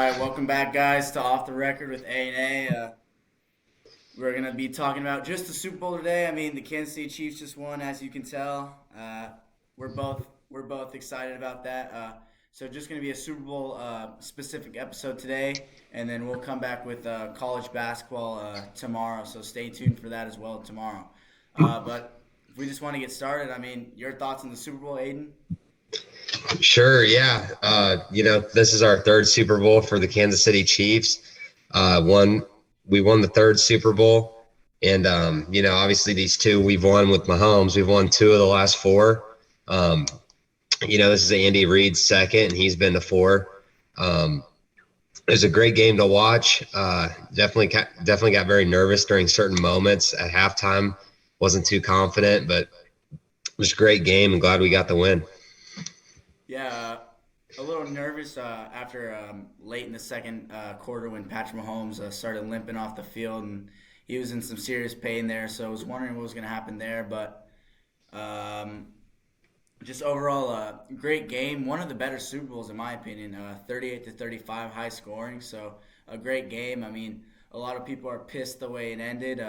right, welcome back, guys, to Off the Record with A&A. We're gonna be talking about just the Super Bowl today. I mean, the Kansas City Chiefs just won, as you can tell. We're both excited about that. So just gonna be a Super Bowl specific episode today, and then we'll come back with college basketball tomorrow. So stay tuned for that as well tomorrow. But if we just want to get started, I mean, your thoughts on the Super Bowl, Aiden? Sure, yeah. This is our third Super Bowl for the Kansas City Chiefs. One, we won the third Super Bowl, and obviously these two we've won with Mahomes. We've won two of the last four. Um, this is Andy Reid's second, and he's been to four. Um, it was a great game to watch. Definitely got very nervous during certain moments at halftime. Wasn't too confident, but it was a great game, and glad we got the win. Yeah, a little nervous after late in the second quarter when Patrick Mahomes started limping off the field and he was in some serious pain there. So I was wondering what was going to happen there, but um, just overall, great game. One of the better Super Bowls in my opinion. 38 to 35, high scoring. So a great game. I mean, a lot of people are pissed the way it ended,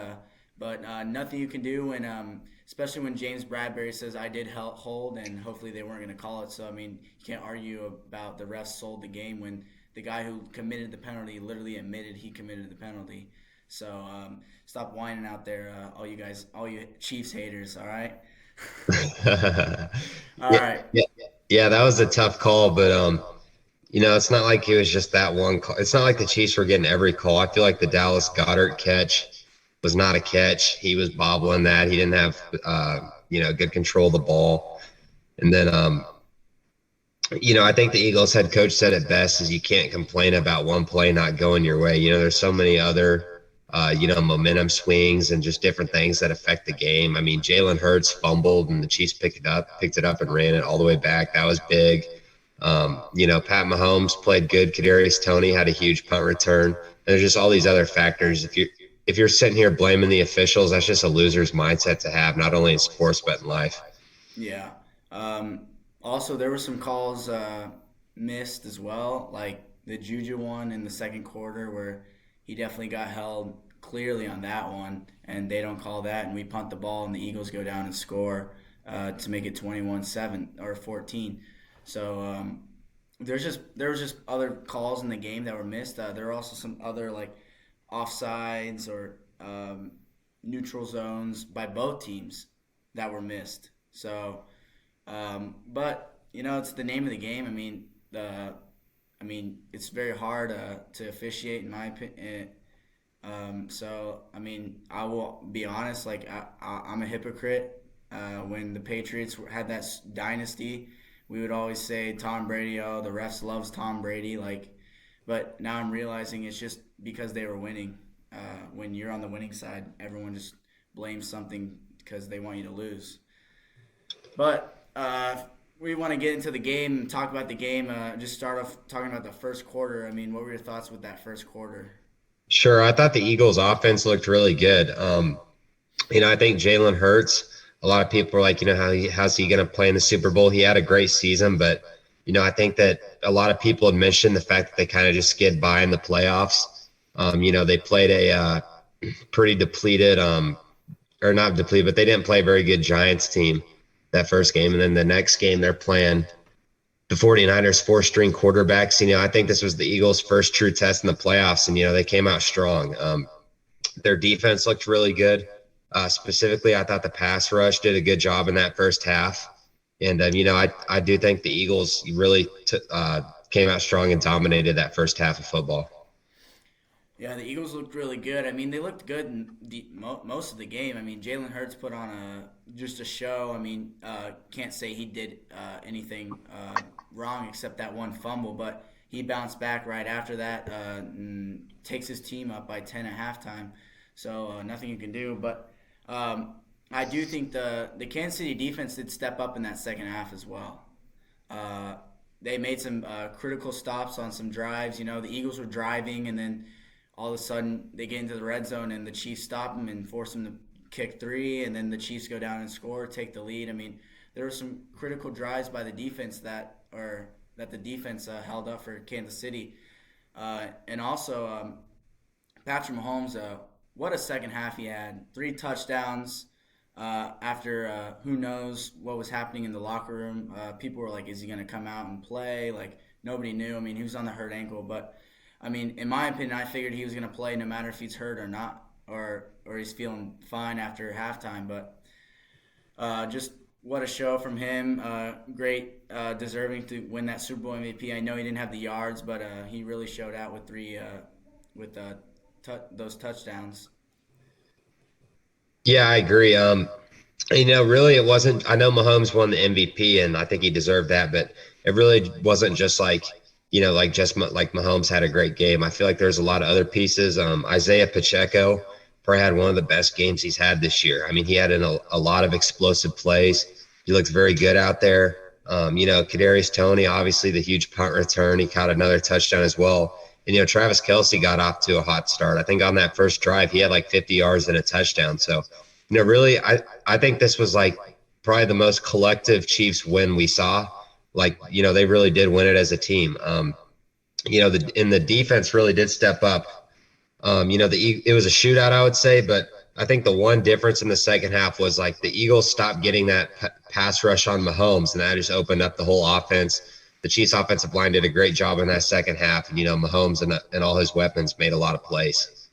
but nothing you can do when, especially when James Bradbury says I did hold, and hopefully they weren't going to call it. So I mean, you can't argue about the refs sold the game when the guy who committed the penalty literally admitted he committed the penalty. So stop whining out there, all you guys, all you Chiefs haters. All right. All Yeah, right. yeah, yeah, that was a tough call, but it's not like it was just that one call. It's not like the Chiefs were getting every call. I feel like the Dallas Goddard catch was not a catch. He was bobbling that. He didn't have good control of the ball. And then I think the Eagles head coach said it best is you can't complain about one play not going your way. There's so many other momentum swings and just different things that affect the game. I mean, Jalen Hurts fumbled and the Chiefs picked it up and ran it all the way back. That was big. Pat Mahomes played good. Kadarius Toney had a huge punt return. And there's just all these other factors. If you're sitting here blaming the officials, that's just a loser's mindset to have, not only in sports but in life. Yeah. Also, there were some calls missed as well, like the Juju one in the second quarter, where he definitely got held clearly on that one, and they don't call that, and we punt the ball, and the Eagles go down and score to make it 21-7 or 14. So there was just other calls in the game that were missed. There were also some other like offsides or neutral zones by both teams that were missed. So, but it's the name of the game. I mean, it's very hard to officiate in my opinion. So, I mean, I will be honest. Like, I'm a hypocrite. When the Patriots had that dynasty, we would always say Tom Brady. Oh, the refs loves Tom Brady. Like, but now I'm realizing it's just because they were winning. When you're on the winning side, everyone just blames something because they want you to lose. But we want to get into the game and talk about the game. Just start off talking about the first quarter. I mean, what were your thoughts with that first quarter? Sure, I thought the Eagles' offense looked really good. I think Jalen Hurts. A lot of people are like, how's he going to play in the Super Bowl? He had a great season, but I think that a lot of people had mentioned the fact that they kind of just skid by in the playoffs. They played a pretty depleted, or not depleted, but they didn't play a very good Giants team that first game, and then the next game they're playing the 49ers four-string quarterbacks. I think this was the Eagles' first true test in the playoffs, and they came out strong. Their defense looked really good. Specifically, I thought the pass rush did a good job in that first half. And, I do think the Eagles really came out strong and dominated that first half of football. Yeah, the Eagles looked really good. I mean, they looked good in most of the game. I mean, Jalen Hurts put on just a show. I mean, can't say he did anything wrong except that one fumble, but he bounced back right after that and takes his team up by 10 at halftime. So nothing you can do. But I do think the Kansas City defense did step up in that second half as well. Uh, they made some critical stops on some drives. The Eagles were driving, and then all of a sudden they get into the red zone, and the Chiefs stop them and force them to kick three, and then the Chiefs go down and score, take the lead. I mean, there were some critical drives by the defense that the defense held up for Kansas City. And also, Patrick Mahomes, what a second half he had. 3 touchdowns. After who knows what was happening in the locker room. People were like, is he going to come out and play? Like, nobody knew. I mean, he was on the hurt ankle. But, I mean, in my opinion, I figured he was going to play no matter if he's hurt or not, or he's feeling fine after halftime. But just what a show from him. Great, deserving to win that Super Bowl MVP. I know he didn't have the yards, but he really showed out with with those touchdowns. Yeah, I agree. Really, it wasn't. I know Mahomes won the MVP, and I think he deserved that, but it really wasn't just like, like like Mahomes had a great game. I feel like there's a lot of other pieces. Isaiah Pacheco probably had one of the best games he's had this year. I mean, he had a lot of explosive plays. He looked very good out there. Kadarius Toney, obviously the huge punt return. He caught another touchdown as well. And, Travis Kelce got off to a hot start. I think on that first drive, he had like 50 yards and a touchdown. So, really, I think this was like probably the most collective Chiefs win we saw. Like, they really did win it as a team. The defense really did step up. It was a shootout, I would say, but I think the one difference in the second half was like the Eagles stopped getting that pass rush on Mahomes, and that just opened up the whole offense. The Chiefs offensive line did a great job in that second half, and Mahomes and all his weapons made a lot of plays.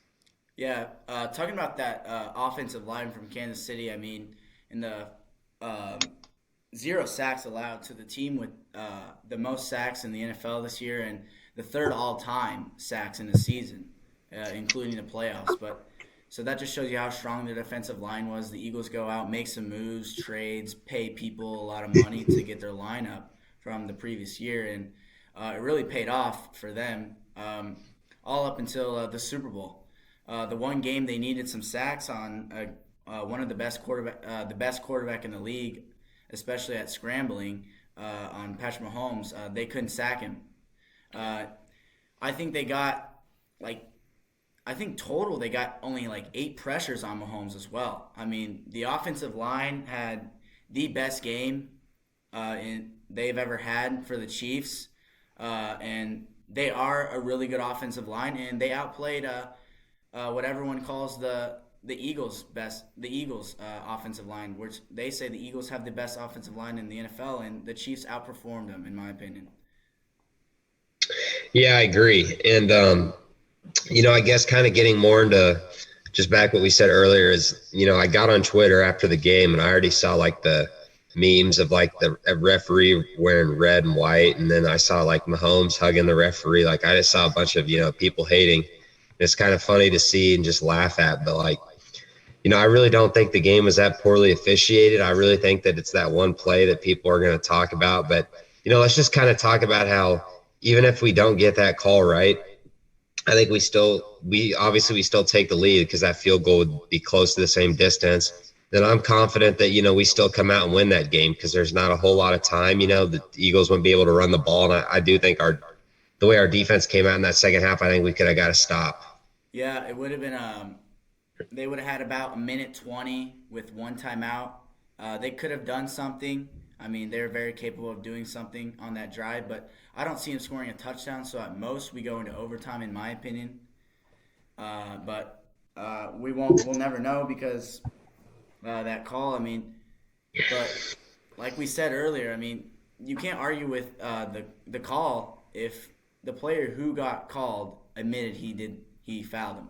Yeah, talking about that offensive line from Kansas City, I mean, in the 0 sacks allowed to the team with the most sacks in the NFL this year, and the third all-time sacks in the season, including the playoffs. But so that just shows you how strong the defensive line was. The Eagles go out, make some moves, trades, pay people a lot of money to get their lineup from the previous year, and it really paid off for them all up until the Super Bowl. The one game they needed some sacks on one of the best quarterback in the league, especially at scrambling on Patrick Mahomes. They couldn't sack him. I think they got like I think total they got only like 8 pressures on Mahomes as well. I mean, the offensive line had the best game they've ever had for the Chiefs, and they are a really good offensive line, and they outplayed what everyone calls the Eagles offensive line, which they say the Eagles have the best offensive line in the NFL, and the Chiefs outperformed them, in my opinion. Yeah, I agree. And, I guess kind of getting more into just back what we said earlier is, I got on Twitter after the game and I already saw like the memes of like the referee wearing red and white. And then I saw like Mahomes hugging the referee. Like I just saw a bunch of, people hating. It's kind of funny to see and just laugh at, but like, I really don't think the game was that poorly officiated. I really think that it's that one play that people are going to talk about. But, let's just kind of talk about how even if we don't get that call right, I think we still take the lead because that field goal would be close to the same distance. Then I'm confident that, we still come out and win that game because there's not a whole lot of time. The Eagles wouldn't be able to run the ball. And I do think the way our defense came out in that second half, I think we could have got a stop. Yeah, it would have been. They would have had about a minute 20 with one timeout. They could have done something. I mean, they're very capable of doing something on that drive, but I don't see them scoring a touchdown. So at most, we go into overtime, in my opinion. But we won't. We'll never know because that call. I mean, but like we said earlier, I mean, you can't argue with the call if the player who got called admitted he fouled him.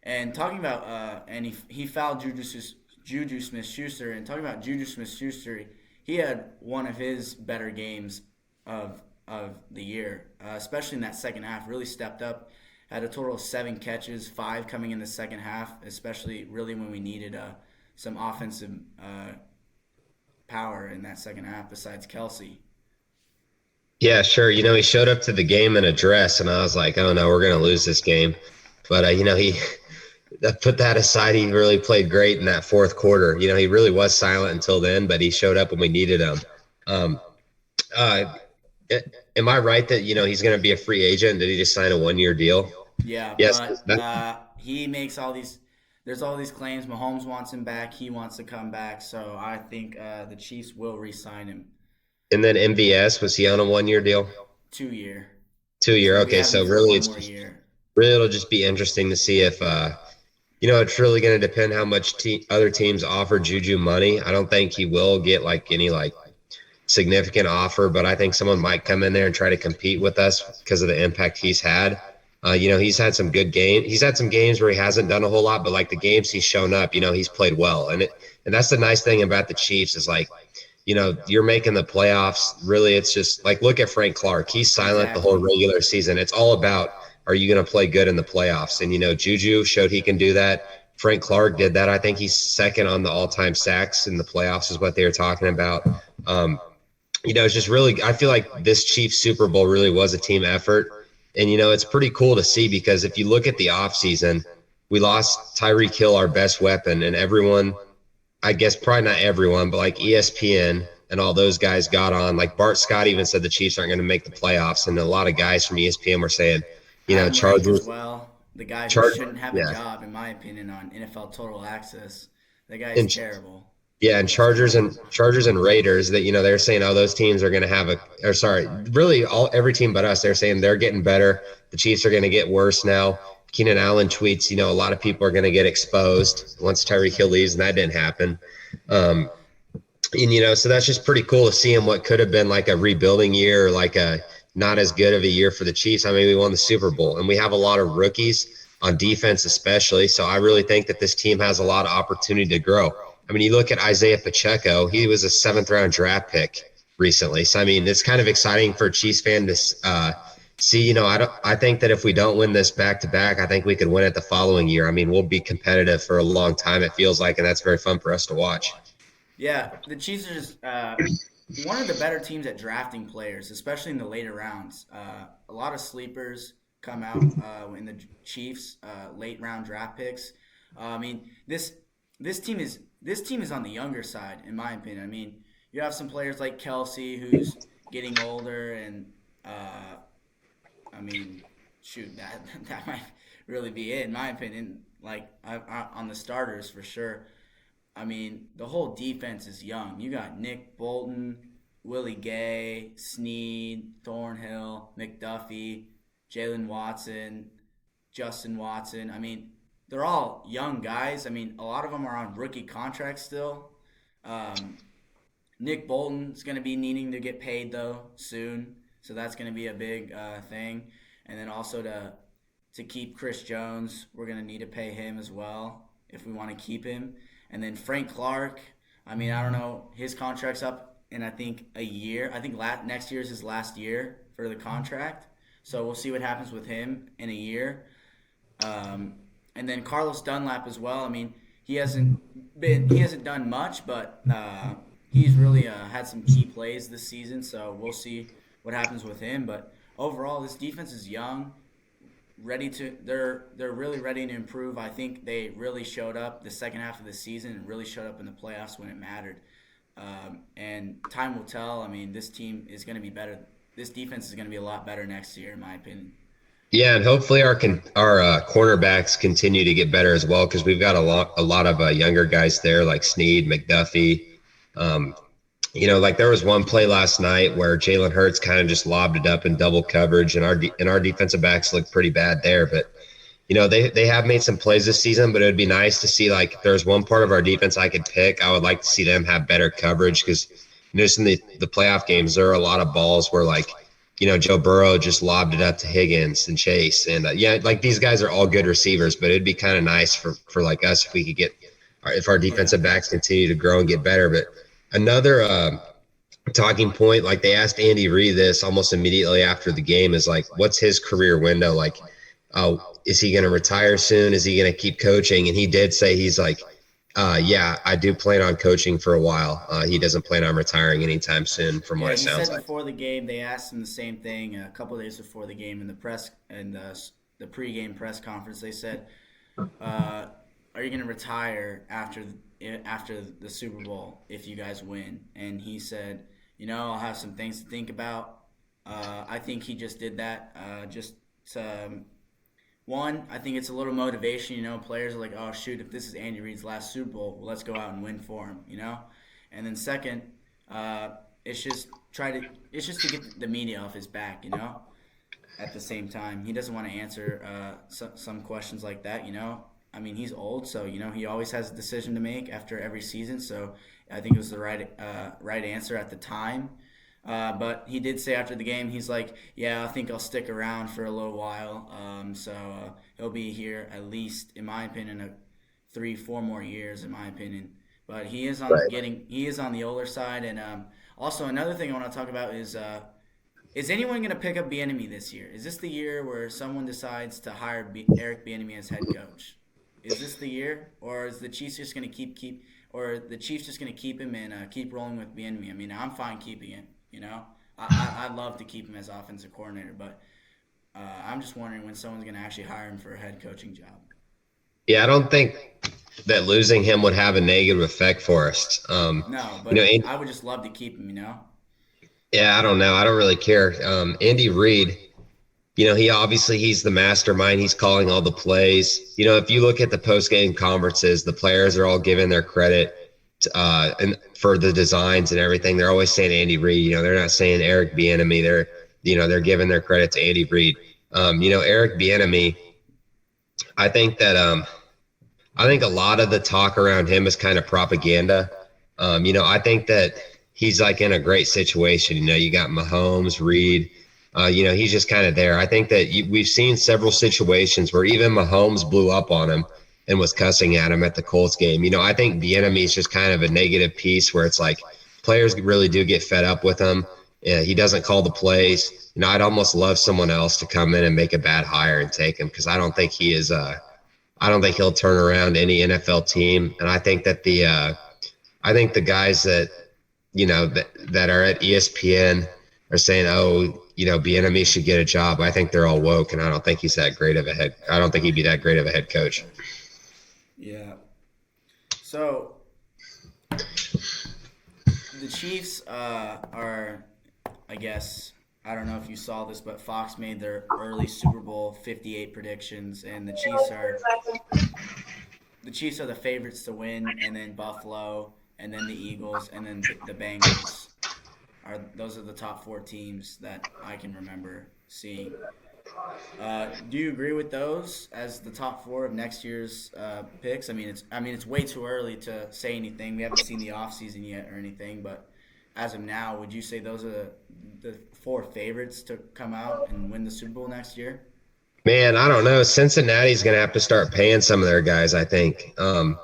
And talking about and he fouled Juju Smith-Schuster, and talking about Juju Smith-Schuster, he had one of his better games of the year, especially in that second half. Really stepped up, had a total of 7 catches, 5 coming in the second half, especially really when we needed some offensive power in that second half besides Kelce. Yeah, sure. He showed up to the game in a dress, and I was like, oh no, we're going to lose this game. But, he put that aside. He really played great in that fourth quarter. He really was silent until then, but he showed up when we needed him. Um, uh, am I right that, he's going to be a free agent? Did he just sign a 1-year deal? Yeah, Yes. but he makes all these. There's all these claims. Mahomes wants him back. He wants to come back. So I think the Chiefs will re-sign him. And then MVS, was he on a 1-year deal? 2 year. 2 year. So we Okay, have him so for really, one it's more just year. really it'll just be interesting to see if it's really going to depend how much other teams offer Juju money. I don't think he will get like any like significant offer, but I think someone might come in there and try to compete with us because of the impact he's had. He's had some good games. He's had some games where he hasn't done a whole lot, but like the games he's shown up, he's played well. And that's the nice thing about the Chiefs is like, you're making the playoffs. Really, it's just like look at Frank Clark. He's silent the whole Exactly. regular season. It's all about are you going to play good in the playoffs? And Juju showed he can do that. Frank Clark did that. I think he's second on the all-time sacks in the playoffs, is what they were talking about. Um, it's just really, I feel like this Chiefs Super Bowl really was a team effort. And, it's pretty cool to see because if you look at the offseason, we lost Tyreek Hill, our best weapon, and everyone, I guess probably not everyone, but like ESPN and all those guys got on. Like Bart Scott even said the Chiefs aren't going to make the playoffs. And a lot of guys from ESPN were saying, Adam Rank as Chargers, well, the guy who Chart, shouldn't have a yeah. job, in my opinion, on NFL Total Access. That guy's And terrible. Yeah, and He's terrible. Chargers and Raiders that they're saying those teams are going to have or sorry, really every team but us, they're saying they're getting better. The Chiefs are going to get worse now. Keenan Allen tweets, a lot of people are going to get exposed once Tyreek Hill leaves, and that didn't happen. Um, and so that's just pretty cool to see him. What could have been like a rebuilding year, or like a not as good of a year for the Chiefs. I mean, we won the Super Bowl, and we have a lot of rookies on defense, especially. So I really think that this team has a lot of opportunity to grow. I mean, you look at Isaiah Pacheco; he was a seventh round draft pick recently. So I mean, it's kind of exciting for a Chiefs fan to see. I think that if we don't win this back to back, I think we could win it the following year. I mean, we'll be competitive for a long time. It feels like, and that's very fun for us to watch. Yeah, the Chiefs are just one of the better teams at drafting players, especially in the later rounds. A lot of sleepers come out in the Chiefs late round draft picks. I mean, this team is on the younger side, in my opinion. I mean, you have some players like Kelsey, who's getting older, and I mean, shoot, that might really be it, in my opinion. Like on the starters for sure. I mean, the whole defense is young. You got Nick Bolton, Willie Gay, Snead, Thornhill, McDuffie, Jalen Watson, Justin Watson. I mean, they're all young guys. I mean, a lot of them are on rookie contracts still. Um, Nick Bolton's going to be needing to get paid though soon, so that's going to be a big thing. And then also to keep Chris Jones, we're going to need to pay him as well if we want to keep him. And then Frank Clark, I mean, I don't know, his contract's up in I think a year. I think next year is his last year for the contract. So we'll see what happens with him in a year. Um, and then Carlos Dunlap as well. I mean, he hasn't done much, but he's really had some key plays this season. So we'll see what happens with him. But overall, this defense is young, they're really ready to improve. I think they really showed up the second half of the season and really showed up in the playoffs when it mattered. And time will tell. I mean, this team is going to be better. This defense is going to be a lot better next year, in my opinion. Yeah, and hopefully our cornerbacks continue to get better as well because we've got a lot of younger guys there like Snead, McDuffie. Um, like there was one play last night where Jalen Hurts kind of just lobbed it up in double coverage, and our defensive backs looked pretty bad there. But they have made some plays this season, but it would be nice to see like if there's one part of our defense I could pick. I would like to see them have better coverage because just in the playoff games there are a lot of balls where like Joe Burrow just lobbed it up to Higgins and Chase, and yeah, like these guys are all good receivers, but it'd be kind of nice for like us if we could get if our Yeah. defensive backs continue to grow and get better. But another talking point, like they asked Andy Reid this almost immediately after the game, is like, what's his career window? Like, uh, is he going to retire soon? Is he going to keep coaching? And he did say he's like, yeah, I do plan on coaching for a while. He doesn't plan on retiring anytime soon, from what Yeah, it he sounds said like. before the game they asked him the same thing a couple of days before the game in the press and the pregame press conference. They said, uh, "Are you going to retire after the Super Bowl if you guys win?" And he said, I'll have some things to think about." I think he just did that just to, one. I think it's a little motivation. Players are like, "Oh shoot, if this is Andy Reid's last Super Bowl, well, let's go out and win for him." And then second. Uh, it's just try to it's just to get the media off his back, you know. At the same time, he doesn't want to answer some questions like that, you know. I mean, he's old, so you know he always has a decision to make after every season. So I think it was the right answer at the time. But he did say after the game, he's like, "Yeah, I think I'll stick around for a little while. So he'll be here at least, in my opinion, 3, 4 more years, in my opinion." But he is on the older side, and also another thing I want to talk about is anyone going to pick up Bieniemy this year? Is this the year where someone decides to hire Eric Bieniemy as head coach? Is this the year, or is the Chiefs just going to or the Chiefs just going to keep him and keep rolling with Bieniemy? I mean, I'm fine keeping him. You know, I'd love to keep him as offensive coordinator, but I'm just wondering when someone's going to actually hire him for a head coaching job. Yeah, I don't think that losing him would have a negative effect for us. No, You know, but I would just love to keep him. You know. yeah, I don't know. I don't really care. Andy Reid, you know, he's the mastermind. He's calling all the plays. You know, if you look at the post game conferences, the players are all giving their credit and for the designs and everything. They're always saying Andy Reid. You know, they're not saying Eric Bieniemy. They're giving their credit to Andy Reid. You know, Eric Bieniemy. I think that I think a lot of the talk around him is kind of propaganda. You know, I think that he's like in a great situation. You know, you got Mahomes, Reed. You know, he's just kind of there. I think that we've seen several situations where even Mahomes blew up on him and was cussing at him at the Colts game. You know, I think Bieniemy is just kind of a negative piece where it's like players really do get fed up with him. Yeah, he doesn't call the plays. You know, I'd almost love someone else to come in and make a bad hire and take him because I don't think he is. I don't think he'll turn around any NFL team. And I think that I think the guys that you know that are at ESPN are saying, "Oh, you know, Bieniemy should get a job." I think they're all woke, and I don't think he's that great of a head. I don't think he'd be that great of a head coach. Yeah. So the Chiefs are, I guess, I don't know if you saw this, but Fox made their early Super Bowl 58 predictions, and the Chiefs are the favorites to win, and then Buffalo, and then the Eagles, and then the Bengals. Those are the top 4 teams that I can remember seeing. Do you agree with those as the top 4 of next year's picks? I mean it's way too early to say anything. We haven't seen the offseason yet or anything, but as of now, would you say those are the 4 favorites to come out and win the Super Bowl next year? Man, I don't know. Cincinnati's going to have to start paying some of their guys, I think. You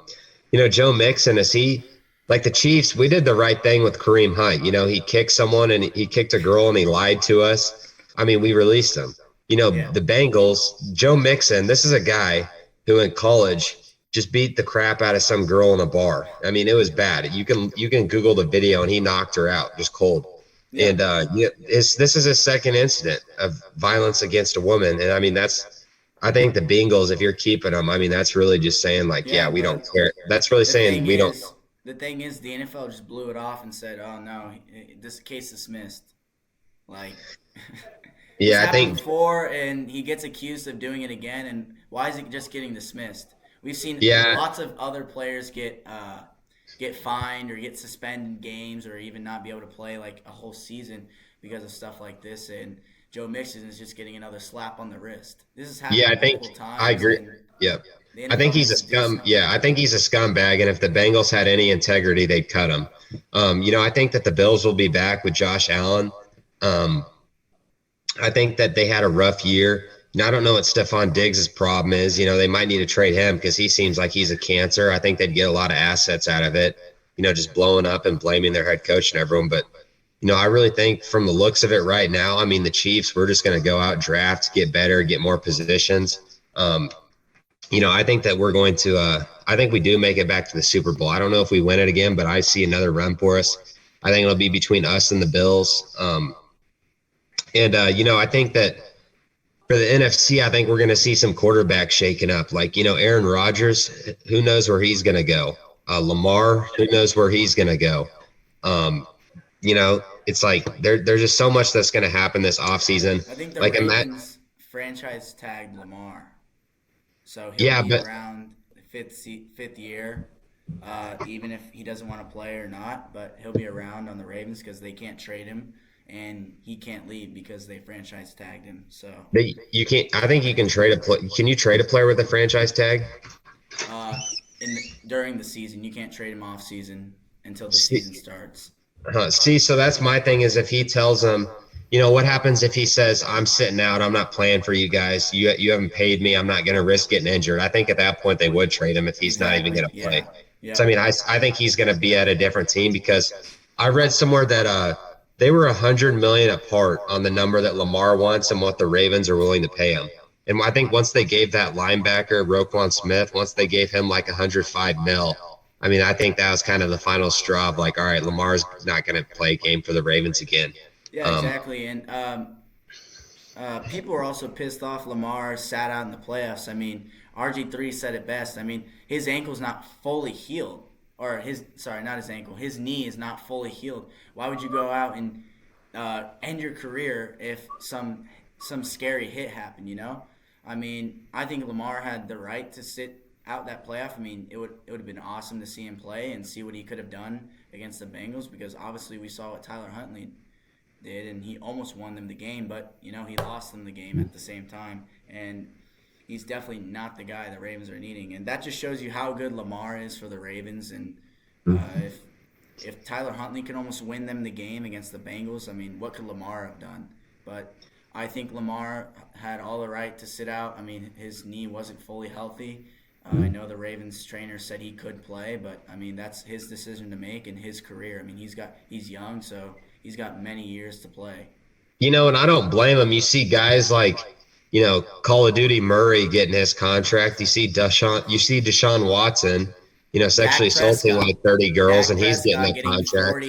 know, Joe Mixon, is he like the Chiefs? We did the right thing with Kareem Hunt. You know, he kicked someone and he kicked a girl and he lied to us. I mean, we released him. You know, Yeah. the Bengals, Joe Mixon, this is a guy who in college just beat the crap out of some girl in a bar. I mean, it was bad. You can Google the video and he knocked her out just cold. Yeah. And this is his second incident of violence against a woman. And I mean, I think the Bengals, if you're keeping them, I mean, that's really just saying like, yeah, Yeah, we don't but care. That's really the saying thing we don't. is, the thing is, the NFL just blew it off and said, "Oh no, this case dismissed." Like, this Yeah, I happened think, before, and he gets accused of doing it again. And why is it just getting dismissed? We've seen yeah, lots of other players get fined or get suspended games or even not be able to play like a whole season because of stuff like this. And Joe Mixon is just getting another slap on the wrist. This has yeah, happened I think multiple I times, agree. and Yeah. the I think NFL he's needs a to do scum. something. Yeah, I think he's a scumbag. And if the Bengals had any integrity, they'd cut him. You know, I think that the Bills will be back with Josh Allen. Um, I think that they had a rough year. Now, I don't know what Stephon Diggs' problem is. You know, they might need to trade him because he seems like he's a cancer. I think they'd get a lot of assets out of it, you know, just blowing up and blaming their head coach and everyone. But, you know, I really think from the looks of it right now, I mean, the Chiefs, we're just going to go out, draft, get better, get more positions. You know, I think that we're going to, I think we do make it back to the Super Bowl. I don't know if we win it again, but I see another run for us. I think it'll be between us and the Bills. You know, I think that for the NFC, I think we're going to see some quarterbacks shaking up. Like, you know, Aaron Rodgers, who knows where he's going to go? Lamar, who knows where he's going to go? Um, you know, it's like there's just so much that's going to happen this offseason. I think the Like, Ravens franchise tagged Lamar, so he'll yeah, be but around the fifth year. even if he doesn't want to play or not. But he'll be around on the Ravens because they can't trade him, and he can't leave because they franchise tagged him. So You can't. I think you can trade a play. Can you trade a player with a franchise tag? uh, during the season, you can't trade him off season until the See, season starts. see, so that's my thing is if he tells them, what happens if he says, I'm sitting out, I'm not playing for you guys. You haven't paid me. I'm not going to risk getting injured. I think at that point they would trade him if he's not even Exactly. going to play. Yeah. So, I Yep. mean, I think he's going to be at a different team because I read somewhere that they were 100 million apart on the number that Lamar wants and what the Ravens are willing to pay him. And I think once they gave that linebacker, Roquan Smith, once they gave him like 105 mil, I mean, I think that was kind of the final straw of like, all right, Lamar's not going to play a game for the Ravens again. Yeah. Um, Exactly. And people were also pissed off Lamar sat out in the playoffs. I mean, RG3 said it best. I mean, his ankle's not fully healed, or not his ankle. His knee is not fully healed. Why would you go out and end your career if some scary hit happened? I mean, I think Lamar had the right to sit out that playoff. I mean, it would have been awesome to see him play and see what he could have done against the Bengals because obviously we saw what Tyler Huntley did, and he almost won them the game, but he lost them the game at the same time, and he's definitely not the guy the Ravens are needing, and that just shows you how good Lamar is for the Ravens, and if Tyler Huntley can almost win them the game against the Bengals, I mean, what could Lamar have done? But I think Lamar had all the right to sit out. I mean, his knee wasn't fully healthy. I know the Ravens trainer said he could play, but I mean that's his decision to make in his career. I mean he's young, so he's got many years to play. and I don't blame him. You see guys like, Call of Duty Murray getting his contract. You see Deshaun Watson, sexually Dak assaulting Prescott, like 30 girls Dak and he's getting Prescott a getting contract.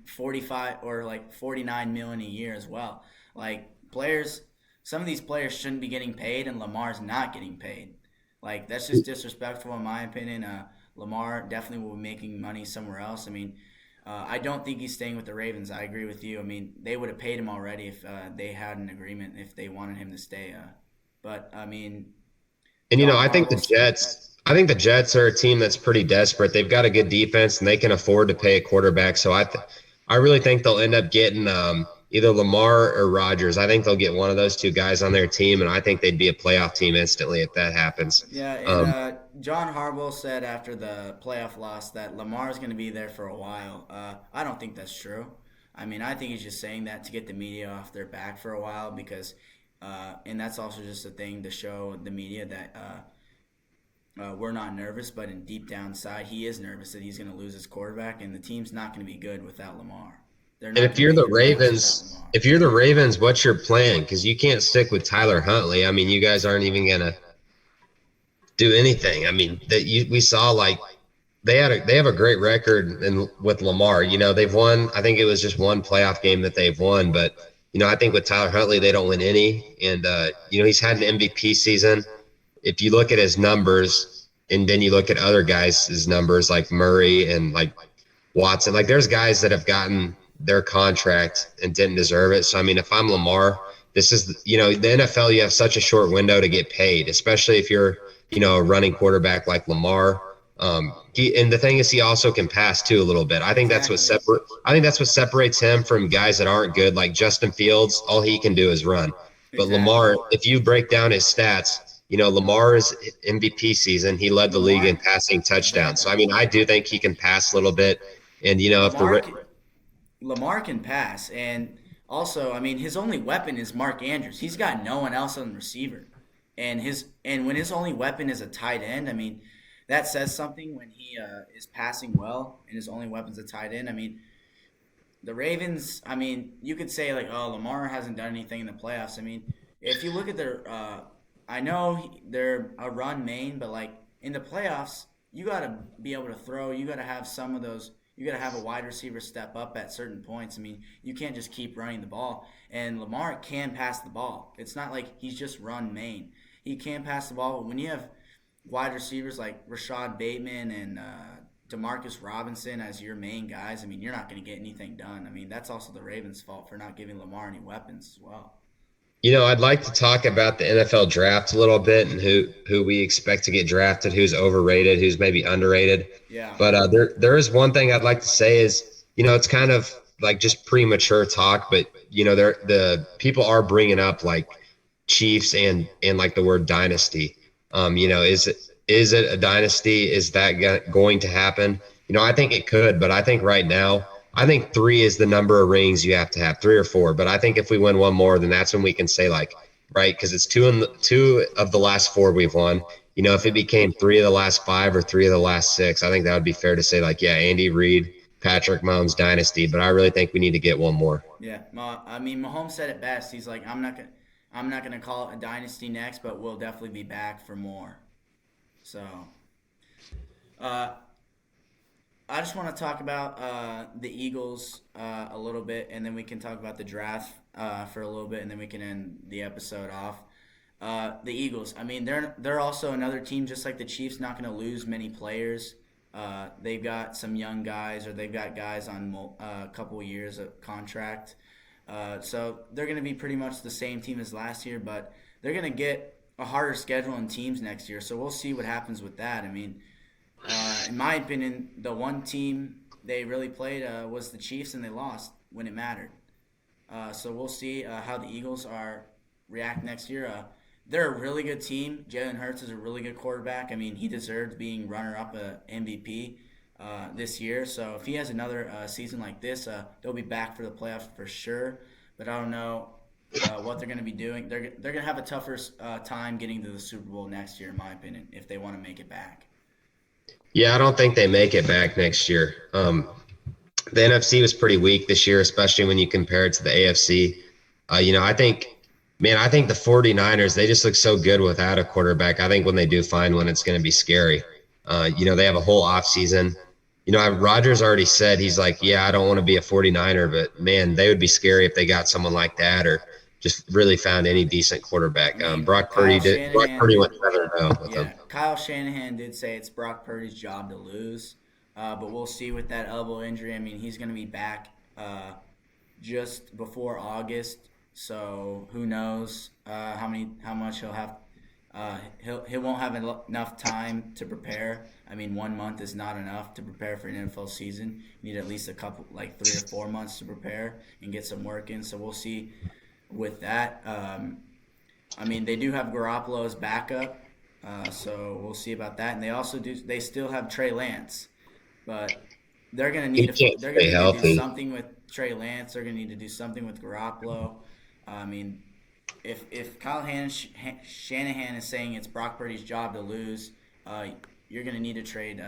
45 or like 49 million a year as well. Like players, some of these players shouldn't be getting paid, and Lamar's not getting paid. Like that's just disrespectful in my opinion. Lamar definitely will be making money somewhere else. I mean, I don't think he's staying with the Ravens. I agree with you. I mean, they would have paid him already if they had an agreement if they wanted him to stay. But I mean, And John Harbaugh's I think the Jets are a team that's pretty desperate. They've got a good defense and they can afford to pay a quarterback. So I really think they'll end up getting either Lamar or Rodgers. I think they'll get one of those two guys on their team, and I think they'd be a playoff team instantly if that happens. Yeah, and Um, John Harbaugh said after the playoff loss that Lamar's going to be there for a while. I don't think that's true. I mean, I think he's just saying that to get the media off their back for a while because, and that's also just a thing to show the media that we're not nervous, but in deep down inside, he is nervous that he's going to lose his quarterback, and the team's not going to be good without Lamar. They're and not going to make the playoffs without Lamar. If you're the Ravens, what's your plan? Because you can't stick with Tyler Huntley. I mean, you guys aren't even gonna do anything. I mean, we saw like they have a great record with Lamar. They've won. I think it was just one playoff game that they've won, but I think with Tyler Huntley they don't win any. And he's had an MVP season. If you look at his numbers, and then you look at other guys' numbers like Murray and like Watson, like there's guys that have gotten their contract and didn't deserve it. So I mean, if I'm Lamar, this is the NFL. You have such a short window to get paid, especially if you're a running quarterback like Lamar. And the thing is, he also can pass too a little bit. Exactly. I think that's what separates him from guys that aren't good, like Justin Fields. All he can do is run. But Exactly. Lamar, if you break down his stats, Lamar's MVP season, he led the league in Lamar, passing touchdowns. So exactly. I mean, I do think he can pass a little bit. And if Lamar can, Lamar can pass, and also, I mean, his only weapon is Mark Andrews. He's got no one else on the receiver, and when his only weapon is a tight end, I mean, that says something when he is passing well and his only weapon's a tight end. I mean, the Ravens. I mean, you could say like, oh, Lamar hasn't done anything in the playoffs. I mean, if you look at their, I know they're a run main, but like in the playoffs, you got to be able to throw. You got to have some of those. You got to have a wide receiver step up at certain points. I mean, you can't just keep running the ball. And Lamar can pass the ball. It's not like he's just run main. He can pass the ball. But when you have wide receivers like Rashad Bateman and Demarcus Robinson as your main guys, I mean, you're not going to get anything done. I mean, that's also the Ravens' fault for not giving Lamar any weapons as well. I'd like to talk about the NFL draft a little bit and who we expect to get drafted, who's overrated, who's maybe underrated. Yeah. But there is one thing I'd like to say is, it's kind of like just premature talk, but the people are bringing up like Chiefs and like the word dynasty. Is it a dynasty? Is that going to happen? I think it could, but I think right now, I think three is the number of rings you have to have, three or four. But I think if we win one more, then that's when we can say like, right, because it's two of the last four we've won. If it Yeah. became three of the last five or three of the last six, I think that would be fair to say like, yeah, Andy Reid, Patrick Mahomes dynasty. But I really think we need to get one more. Yeah. I mean, Mahomes said it best. He's like, I'm not gonna call it a dynasty next, but we'll definitely be back for more. So, uh, I just want to talk about the Eagles a little bit, and then we can talk about the draft for a little bit, and then we can end the episode off. The Eagles. I mean, they're also another team, just like the Chiefs, not going to lose many players. They've got some young guys, or they've got guys on a couple years of contract. So they're going to be pretty much the same team as last year, but they're going to get a harder schedule in teams next year. So we'll see what happens with that. I mean, in my opinion, the one team they really played was the Chiefs, and they lost when it mattered. So we'll see how the Eagles are react next year. They're a really good team. Jalen Hurts is a really good quarterback. I mean, he deserved being runner-up MVP this year. So if he has another season like this, they'll be back for the playoffs for sure. But I don't know what they're going to be doing. They're going to have a tougher time getting to the Super Bowl next year, in my opinion, if they want to make it back. Yeah, I don't think they make it back next year. The NFC was pretty weak this year, especially when you compare it to the AFC. I think the 49ers, they just look so good without a quarterback. I think when they do find one, it's going to be scary. They have a whole offseason. Rodgers already said, he's like, yeah, I don't want to be a 49er, but man, they would be scary if they got someone like that or just really found any decent I quarterback. mean, Brock Purdy Kyle did. Brock Shanahan Purdy did. went 7-0 with them. Yeah, Kyle Shanahan did say it's Brock Purdy's job to lose, but we'll see with that elbow injury. I mean, he's going to be back just before August, so who knows how much he'll have. He won't have enough time to prepare. I mean, 1 month is not enough to prepare for an NFL season. You need at least a couple, like 3 or 4 months to prepare and get some work in. So we'll see with that. I mean, they do have Garoppolo as backup, so we'll see about that. And they also do. They still have Trey Lance, but they're gonna He need to. can't They're gonna stay need to do healthy. something with Trey Lance. They're gonna need to do something with Garoppolo. I mean, if Shanahan is saying it's Brock Purdy's job to lose, you're gonna need to trade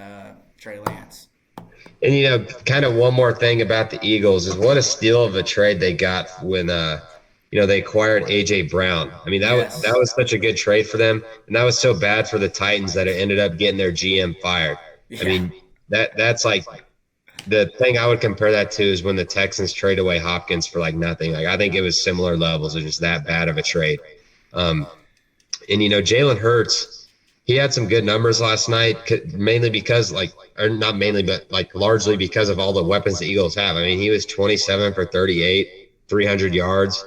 Trey Lance. And kind of one more thing about the Eagles is what a steal of a trade they got when they acquired AJ Brown. I mean that Yes. was such a good trade for them, and that was so bad for the Titans that it ended up getting their GM fired. I Yeah. mean that's like the thing I would compare that to is when the Texans trade away Hopkins for like nothing. Like I think it was similar levels of just that bad of a trade. Um, and Jalen Hurts, he had some good numbers last night, mainly because or not mainly, but like largely because of all the weapons the Eagles have. I mean, he was 27 for 38, 300 yards.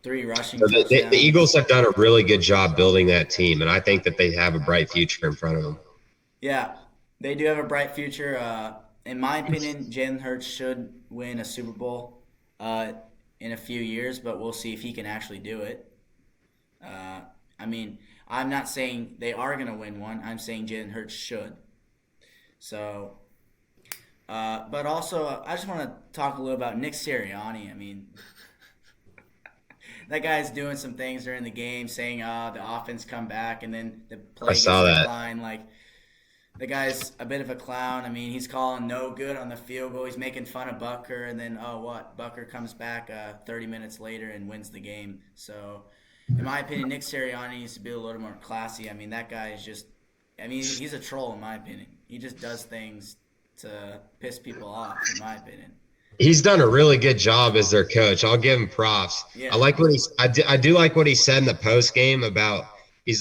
Three rushing So the Eagles touchdowns. have done a really good job building that team, and I think that they have a bright future in front of them. Yeah, they do have a bright future. In my opinion, Jalen Hurts should win a Super Bowl uh, in a few years, but we'll see if he can actually do it. Uh, I mean, I'm not saying they are going to win one. I'm saying Jalen Hurts should. So, but also, I just want to talk a little about Nick Sirianni. I mean, that guy's doing some things during the game, saying, the offense come back, and then the I play gets saw that. declined. Like, the guy's a bit of a clown. I mean, he's calling no good on the field goal. He's making fun of Bucker, and then oh what? Bucker comes back 30 minutes later and wins the game. So, in my opinion, Nick Sirianni needs to be a little more classy. I mean, that guy is just. I mean, he's a troll in my opinion. He just does things to piss people off, in my opinion. He's done a really good job as their coach. I'll give him props. I Yeah, like what I do like what he said in the post game about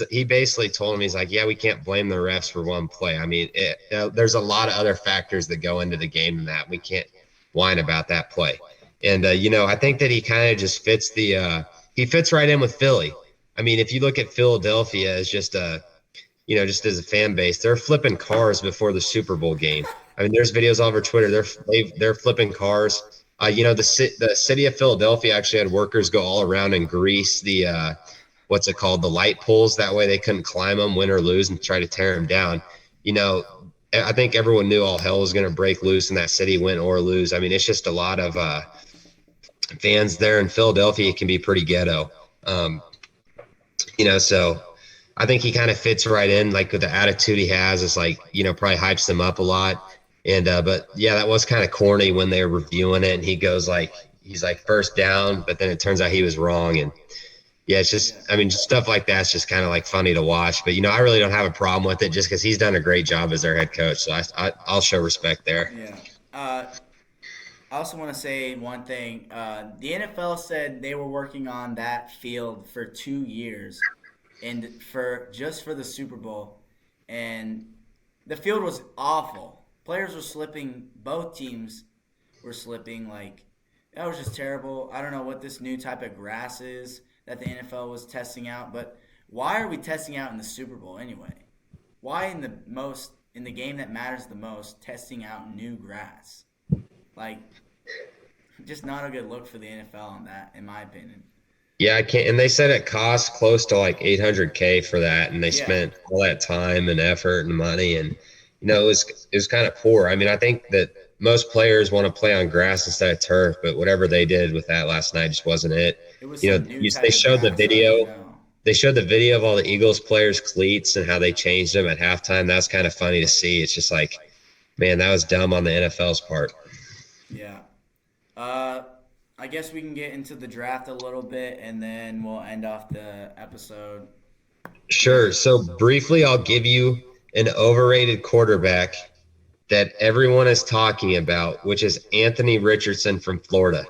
he basically told him he's like, yeah, we can't blame the refs for one play. I mean, there's a lot of other factors that go into the game than that. We can't whine about that play. And I think that he kind of just fits he fits right in with Philly. I mean, if you look at Philadelphia as just a, just as a fan base, they're flipping cars before the Super Bowl game. I mean, there's videos all over Twitter. They're flipping cars. The city of Philadelphia actually had workers go all around and grease the what's it called, the light poles. That way they couldn't climb them, win or lose, and try to tear them down. You know, I think everyone knew all hell was going to break loose in that city, win or lose. I mean, it's just a lot of fans there in Philadelphia. It can be pretty ghetto. Um, so I think he kind of fits right in, like with the attitude he has. It's like, probably hypes them up a lot. And but yeah, that was kind of corny when they were reviewing it, and he's like first down, but then it turns out he was wrong. And yeah, it's just, Yeah. I mean, just stuff like that's just kind of like funny to watch. But I really don't have a problem with it just because he's done a great job as their head coach. So I'll show respect there. Yeah. I also want to say one thing. The NFL said they were working on that field for 2 years, and for the Super Bowl, and the field was awful. Players were slipping. Both teams were slipping. Like that was just terrible. I don't know what this new type of grass is that the NFL was testing out, but why are we testing out in the Super Bowl anyway? Why in the game that matters the most, testing out new grass? Like, just not a good look for the NFL on that, in my opinion. Yeah, I can't. And they said it cost close to like 800K for that, and they Yeah, spent all that time and effort and money, and it was kind of poor. I mean, I think that most players want to play on grass instead of turf, but whatever they did with that last night just wasn't it. it was some new They type of showed the grass. I don't even video. know. They showed the video of all the Eagles players' cleats and how they changed them at halftime. That's kind of funny to see. It's just like, man, that was dumb on the NFL's part. Yeah. Uh, I guess we can get into the draft a little bit, and then we'll end off the episode. Sure. So briefly, I'll give you an overrated quarterback that everyone is talking about, which is Anthony Richardson from Florida.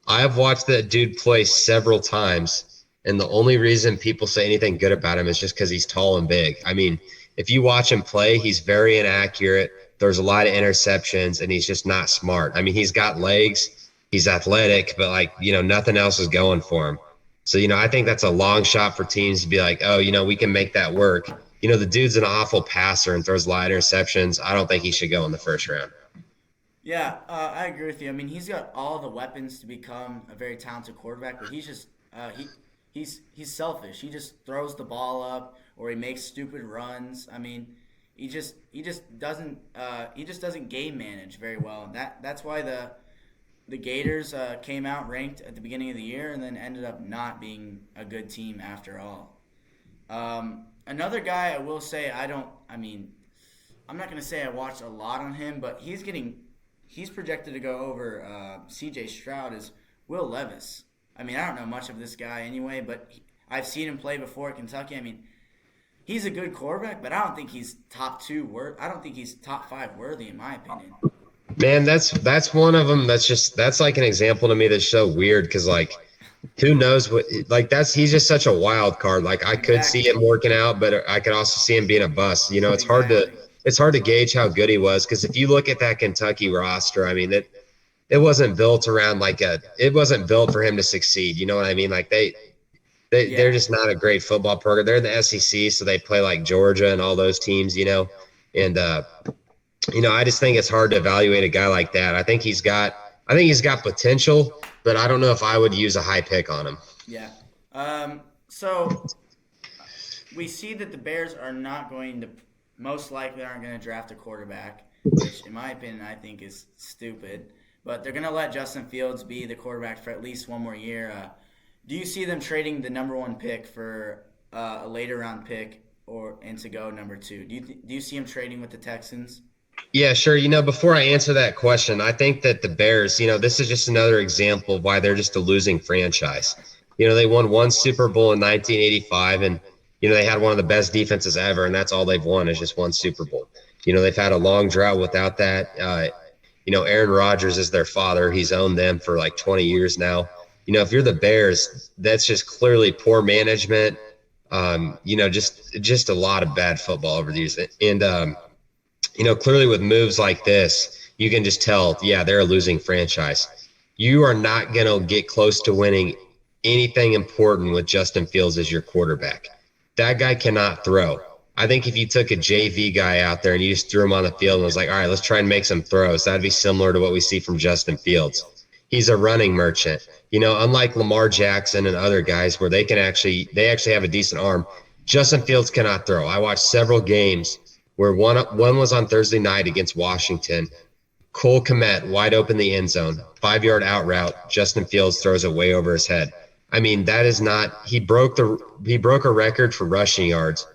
I have watched that dude play several times, and the only reason people say anything good about him is just because he's tall and big. I mean, if you watch him play, he's very inaccurate. There's a lot of interceptions, and he's just not smart. I mean, he's got legs, he's athletic, but like, nothing else is going for him. So, I think that's a long shot for teams to be like, oh, we can make that work. The dude's an awful passer and throws a lot of interceptions. I don't think he should go in the first round. Yeah, I agree with you. I mean, he's got all the weapons to become a very talented quarterback, but he's just he's selfish. He just throws the ball up or he makes stupid runs. I mean, he just doesn't game manage very well. And that's why the Gators came out ranked at the beginning of the year and then ended up not being a good team after all. Another guy I will say I mean, I'm not going to say I watched a lot on him, but he's projected to go over C.J. Stroud is Will Levis. I mean, I don't know much of this guy anyway, but I've seen him play before at Kentucky. I mean, he's a good quarterback, but I don't think he's I don't think he's top five worthy in my opinion. Man, that's one of them. That's like an example to me that's so weird because like who knows what like he's just such a wild card. Like I could see him Exactly. working out, but I could also see him being a bust. Exactly. It's hard to gauge how good he was because if you look at that Kentucky roster, I mean it wasn't built around it wasn't built for him to succeed. You know what I mean? Like they're Yeah. just not a great football program. They're in the SEC, so they play like Georgia and all those teams, and I just think it's hard to evaluate a guy like that. I think he's got potential, but I don't know if I would use a high pick on him. Yeah. So we see that the Bears are not going to, most likely aren't going to draft a quarterback, which in my opinion I think is stupid. But they're going to let Justin Fields be the quarterback for at least one more year. Do you see them trading the number one pick for a later round pick and to go number two? Do you see him trading with the Texans? Yeah, sure. Before I answer that question, I think that the Bears, this is just another example of why they're just a losing franchise. They won one Super Bowl in 1985, and they had one of the best defenses ever, and that's all they've won is just one Super Bowl. They've had a long drought without that. Aaron Rodgers is their father. He's owned them for like 20 years now. If you're the Bears, that's just clearly poor management. Just a lot of bad football over the years, and clearly with moves like this, you can just tell, yeah, they're a losing franchise. You are not going to get close to winning anything important with Justin Fields as your quarterback. That guy cannot throw. I think if you took a JV guy out there and you just threw him on the field and was like, all right, let's try and make some throws, that'd be similar to what we see from Justin Fields. He's a running merchant. Unlike Lamar Jackson and other guys where they actually have a decent arm, Justin Fields cannot throw. I watched several games where one was on Thursday night against Washington. Cole Kmet wide open the end zone, 5-yard out route. Justin Fields throws it way over his head. I mean, that is not. He broke a record for rushing yards,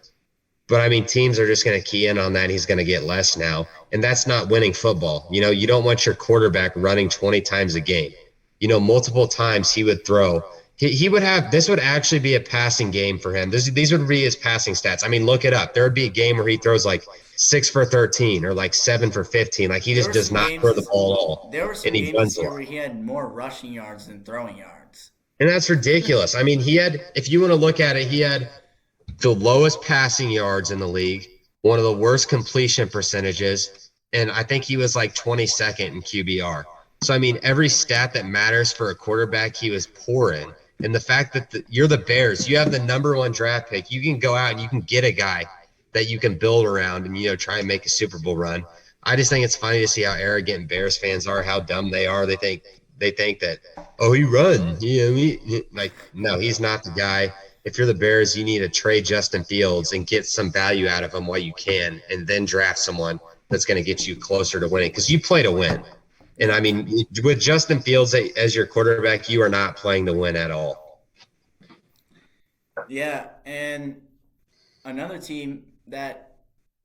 but I mean, teams are just going to key in on that. He's going to get less now, and that's not winning football. You don't want your quarterback running 20 times a game. Multiple times he would throw. He would have. This would actually be a passing game for him. These would be his passing stats. I mean, look it up. There would be a game where he throws like 6 for 13 or like 7 for 15. Like he just does not throw the ball at all. There were some games this year where he had more rushing yards than throwing yards. And that's ridiculous. I mean, if you want to look at it, he had the lowest passing yards in the league, one of the worst completion percentages, and I think he was like 22nd in QBR. So, I mean, every stat that matters for a quarterback, he was poor in. And the fact that you're the Bears, you have the number 1 draft pick, you can go out and you can get a guy that you can build around and, try and make a Super Bowl run. I just think it's funny to see how arrogant Bears fans are, how dumb they are. They think that, oh, he runs. No, he's not the guy. If you're the Bears, you need to trade Justin Fields and get some value out of him while you can, and then draft someone that's going to get you closer to winning because you play to win. And, I mean, with Justin Fields as your quarterback, you are not playing to win at all. Yeah, and another team that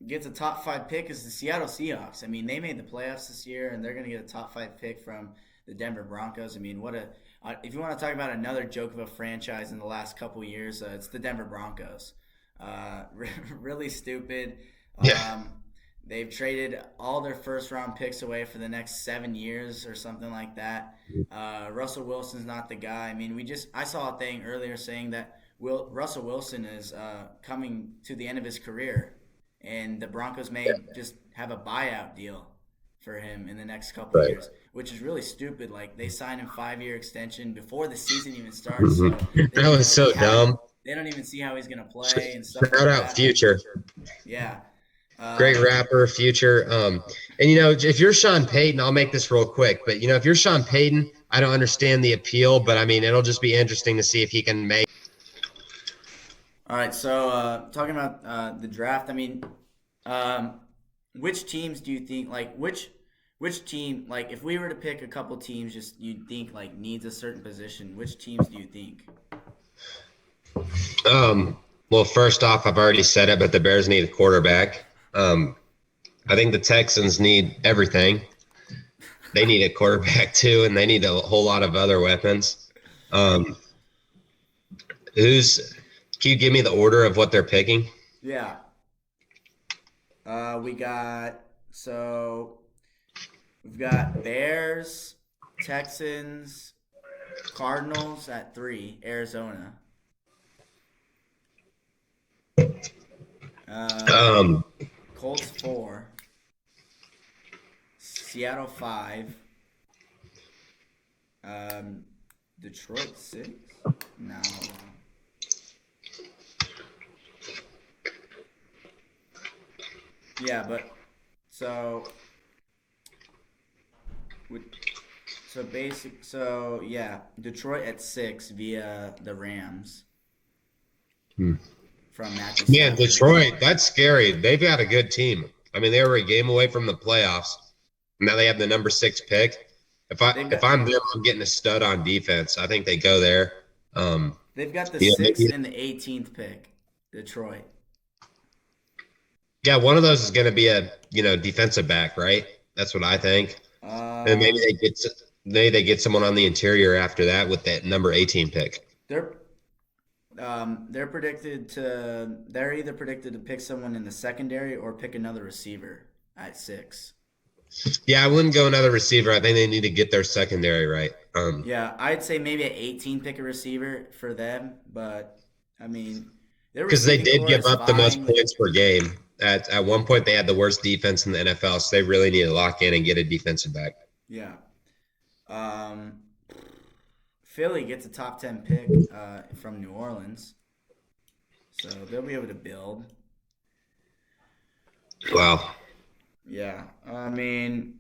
gets a top 5 pick is the Seattle Seahawks. I mean, they made the playoffs this year, and they're going to get a top 5 pick from the Denver Broncos. I mean, if you want to talk about another joke of a franchise in the last couple of years, it's the Denver Broncos. Really stupid. Yeah. They've traded all their first-round picks away for the next 7 years or something like that. Russell Wilson's not the guy. I mean, I saw a thing earlier saying that Russell Wilson is coming to the end of his career, and the Broncos may just have a buyout deal for him in the next couple of years, which is really stupid. Like, they signed him 5-year extension before the season even starts. So that was so dumb. They don't even see how he's going to play and stuff. Shout out Future. Yeah. Great rapper, Future. And, if you're Sean Payton, I'll make this real quick. But, if you're Sean Payton, I don't understand the appeal. But, I mean, it'll just be interesting to see if he can make. All right. So, talking about the draft, I mean, which teams do you think, like, which team, like, if we were to pick a couple teams just you'd think, like, needs a certain position, which teams do you think? Well, first off, I've already said it, but the Bears need a quarterback. I think the Texans need everything. They need a quarterback too, and they need a whole lot of other weapons. Can you give me the order of what they're picking? Yeah. We've got Bears, Texans, Cardinals at 3, Arizona. Colts 4, Seattle 5, Detroit 6. No. Yeah, but Detroit at 6 via the Rams. From Matthew Yeah, Detroit, that's scary. They've got a good team. I mean, they were a game away from the playoffs. Now they have the number 6 pick. If I'm them, I'm getting a stud on defense. I think they go there. They've got the 6th and the 18th pick, Detroit. Yeah, one of those is going to be a defensive back, right? That's what I think. And maybe they get someone on the interior after that with that number 18 pick. They're either predicted to pick someone in the secondary or pick another receiver at 6. Yeah, I wouldn't go another receiver. I think they need to get their secondary right. Yeah, I'd say maybe at 18 pick a receiver for them, but I mean, because they did give up the most points per game. At one point, they had the worst defense in the NFL, so they really need to lock in and get a defensive back. Yeah. Philly gets a top 10 pick from New Orleans, so they'll be able to build. Wow. Yeah, I mean,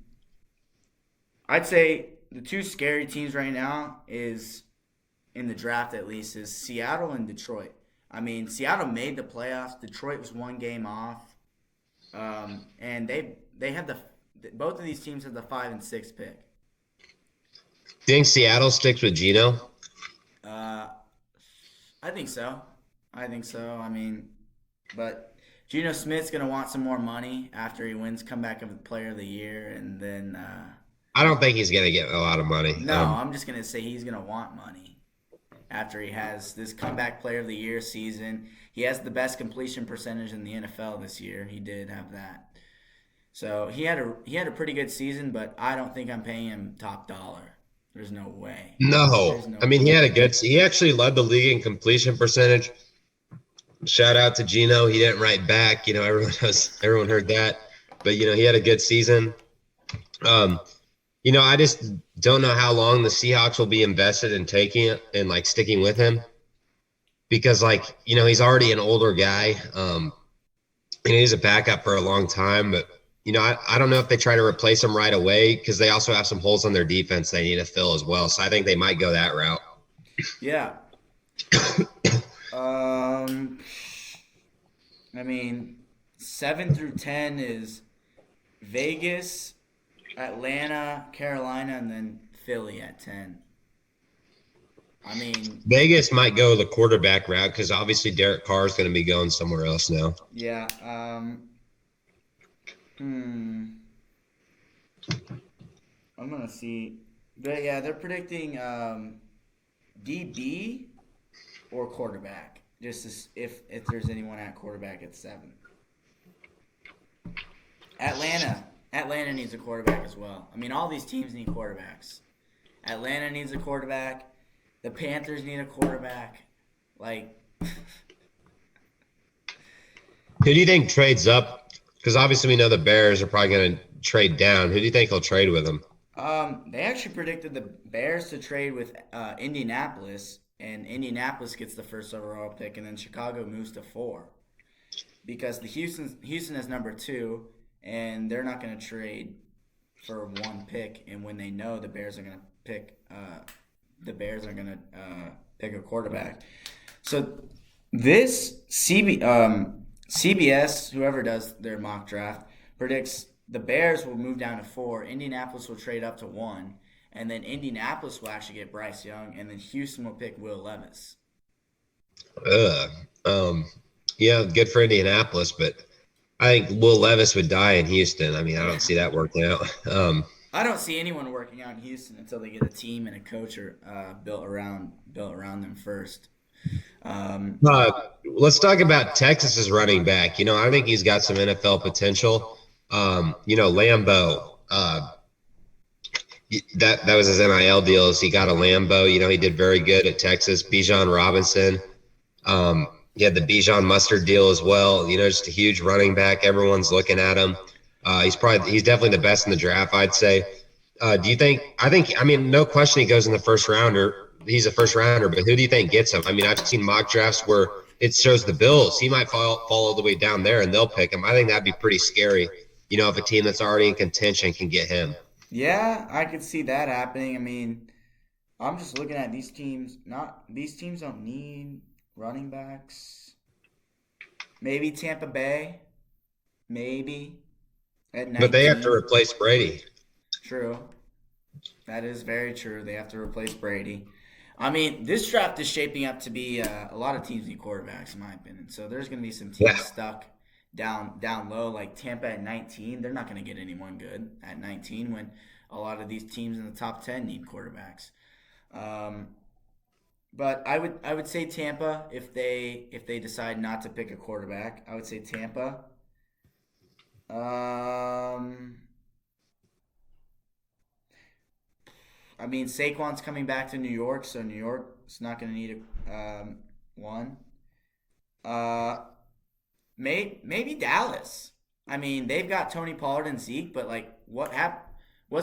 I'd say the two scary teams right now is in the draft at least is Seattle and Detroit. I mean, Seattle made the playoffs. Detroit was one game off, and they have the both of these teams have the 5 and 6 pick. Do you think Seattle sticks with Geno? Uh, I think so. I think so. I mean, but Geno Smith's gonna want some more money after he wins comeback of the player of the year, and then I don't think he's going to get a lot of money. no, I'm just gonna say he's gonna want money after he has this comeback player of the year season. He has the best completion percentage in the NFL this year. He did have that. So he had a pretty good season, but I don't think I'm paying him top dollar. There's no way. There's No. no I mean, way. he actually led the league in completion percentage. Shout out to Geno. He didn't write back. Everyone heard that. But, he had a good season. Um, I just don't know how long the Seahawks will be invested in taking it and like sticking with him because he's already an older guy. He's a backup for a long time, but I don't know if they try to replace him right away because they also have some holes on their defense they need to fill as well. So I think they might go that route. Yeah. Um, I mean, 7 through 10 is Vegas, Atlanta, Carolina, and then Philly at 10. I mean, Vegas might go the quarterback route because obviously Derek Carr is going to be going somewhere else now. yeah. Hmm. I'm gonna see. But yeah, they're predicting DB or quarterback. Just as if there's anyone at quarterback at 7. Atlanta needs a quarterback as well. I mean, all these teams need quarterbacks. Atlanta needs a quarterback. The Panthers need a quarterback. Like, Who do you think trades up? Because obviously we know the Bears are probably going to trade down. Who do you think will trade with them? they actually predicted the Bears to trade with Indianapolis, and Indianapolis gets the first overall pick, and then Chicago moves to 4 because the Houston is number 2, and they're not going to trade for one pick, and when they know the Bears are going to pick a quarterback. So this CBS, whoever does their mock draft, predicts the Bears will move down to 4, Indianapolis will trade up to 1, and then Indianapolis will actually get Bryce Young, and then Houston will pick Will Levis. Ugh. Yeah, good for Indianapolis, but I think Will Levis would die in Houston. I mean, I Yeah. don't see that working out. I don't see anyone working out in Houston until they get a team and a coach built around them first. Um, Let's talk about Texas's running back. I think he's got some NFL potential. Lambeau. That was his NIL deal. Is he got a Lambeau? He did very good at Texas. Bijan Robinson. He had the Bijan Mustard deal as well. Just a huge running back. Everyone's looking at him. He's definitely the best in the draft, I'd say. Do you think? I mean, no question he goes in the first rounder. He's a first rounder, but who do you think gets him? I mean, I've seen mock drafts where it shows the Bills. He might fall all the way down there, and they'll pick him. I think that'd be pretty scary. If a team that's already in contention can get him. yeah, I could see that happening. I mean, I'm just looking at these teams. Not these teams don't need running backs. Maybe Tampa Bay. Maybe at But they have to 19. replace Brady. True. That is very true. They have to replace Brady. I mean, this draft is shaping up to be a lot of teams need quarterbacks, in my opinion. So there's going to be some Yeah. teams stuck down low, like Tampa at 19. They're not going to get anyone good at 19 when a lot of these teams in the top 10 need quarterbacks. Um, but I would say Tampa if they decide not to pick a quarterback. I would say Tampa. Um, I mean, Saquon's coming back to New York, so New York's not going to need one. Uh, maybe Dallas. I mean, they've got Tony Pollard and Zeke, but like, what's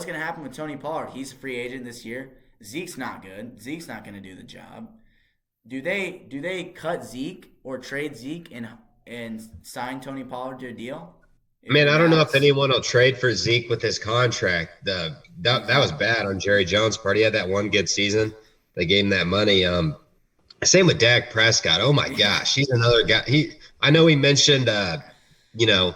going to happen with Tony Pollard? He's a free agent this year. Zeke's not good. Zeke's not going to do the job. Do they cut Zeke or trade Zeke and sign Tony Pollard to a deal if Man, you're I don't know if Dallas? anyone will trade for Zeke with his contract. That was Exactly. bad on Jerry Jones' part. He had that one good season. They gave him that money. Same with Dak Prescott. Oh my Yeah. gosh, he's another guy. I know he mentioned you know,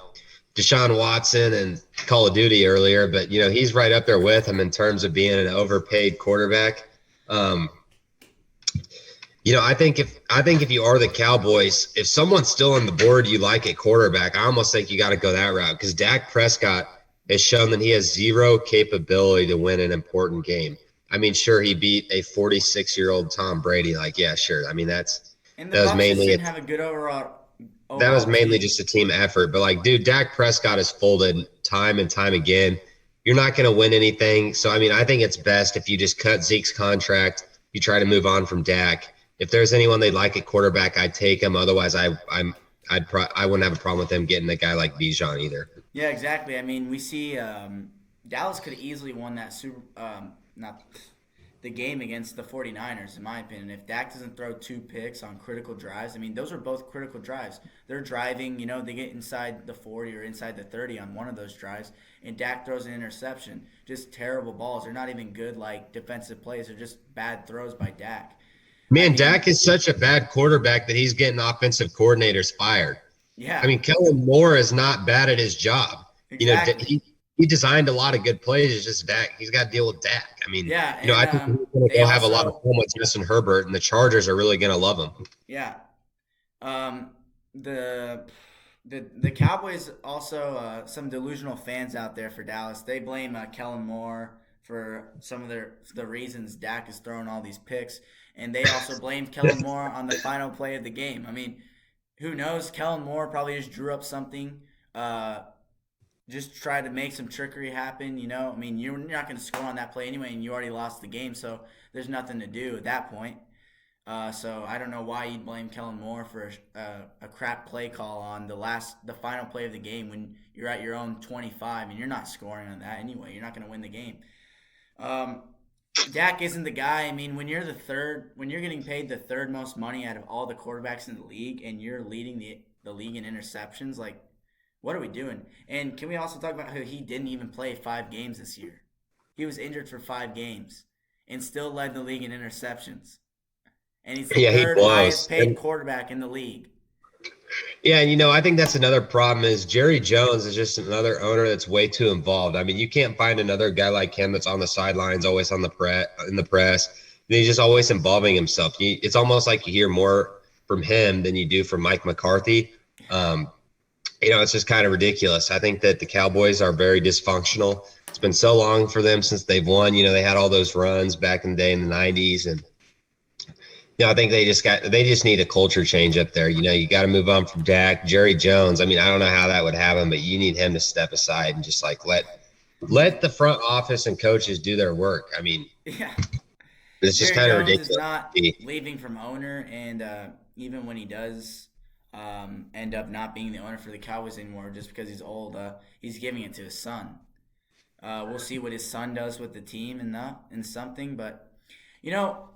Deshaun Watson and Call of Duty earlier, but he's right up there with him in terms of being an overpaid quarterback. Um, I think if you are the Cowboys, if someone's still on the board you like at quarterback, I almost think you got to go that route because Dak Prescott has shown that he has zero capability to win an important game. I mean, sure, he beat a 46-year-old Tom Brady. Like, yeah, sure. I mean, And the that was Bucks just mainly a didn't have a good that was overall mainly team. just a team effort. But like, dude, Dak Prescott has folded time and time again. You're not going to win anything. So I mean, I think it's best if you just cut Zeke's contract. You try to move on from Dak. If there's anyone they'd like at quarterback, I'd take him. Otherwise, I wouldn't have a problem with them getting a guy like Bijan either. Yeah, exactly. I mean, we see Dallas could have easily won that not the game against the 49ers, in my opinion. If Dak doesn't throw two picks on critical drives, I mean, those are both critical drives. They're driving, they get inside the 40 or inside the 30 on one of those drives, and Dak throws an interception. Just terrible balls. They're not even good, like, defensive plays. They're just bad throws by Dak. I Man, mean, Dak is such a bad quarterback that he's getting offensive coordinators fired. I yeah, mean, Kellen Moore is not bad at his job. exactly. He designed a lot of good plays. It's just Dak. He's got to deal with Dak. I mean, Yeah, and I think he's going to they go have a lot of also, fun with Justin Herbert, and the Chargers are really going to love him. yeah, Um, the the Cowboys also some delusional fans out there for Dallas. They blame Kellen Moore for some of the reasons Dak is throwing all these picks, and they also blamed Kellen Moore on the final play of the game. I mean, who knows? Kellen Moore probably just drew up something, uh, just try to make some trickery happen. I mean, you're not going to score on that play anyway, and you already lost the game, so there's nothing to do at that point. So I don't know why you'd blame Kellen Moore for a crap play call on the final play of the game when you're at your own 25 and you're not scoring on that anyway. You're not going to win the game. Um, Dak isn't the guy. I mean, when you're getting paid the third most money out of all the quarterbacks in the league, and you're leading the league in interceptions, like, what are we doing? And can we also talk about how he didn't even play 5 games this year? He was injured for 5 games and still led the league in interceptions, and he's the Yeah, he third highest blows. paid quarterback in the league. Yeah, and I think that's another problem is Jerry Jones is just another owner that's way too involved. I mean, you can't find another guy like him that's on the sidelines, always on the in the press. And he's just always involving himself. It's almost like you hear more from him than you do from Mike McCarthy. Um, it's just kind of ridiculous. I think that the Cowboys are very dysfunctional. It's been so long for them since they've won. They had all those runs back in the day in the 90s, and I think they just need a culture change up there. You got to move on from Dak, Jerry Jones. I mean, I don't know how that would happen, but you need him to step aside and just like let the front office and coaches do their work. I mean, Yeah, it's just Jerry kind of Jones is ridiculous. not leaving from owner, and even when he does end up not being the owner for the Cowboys anymore, just because he's old, he's giving it to his son. We'll see what his son does with the team and something, but you know,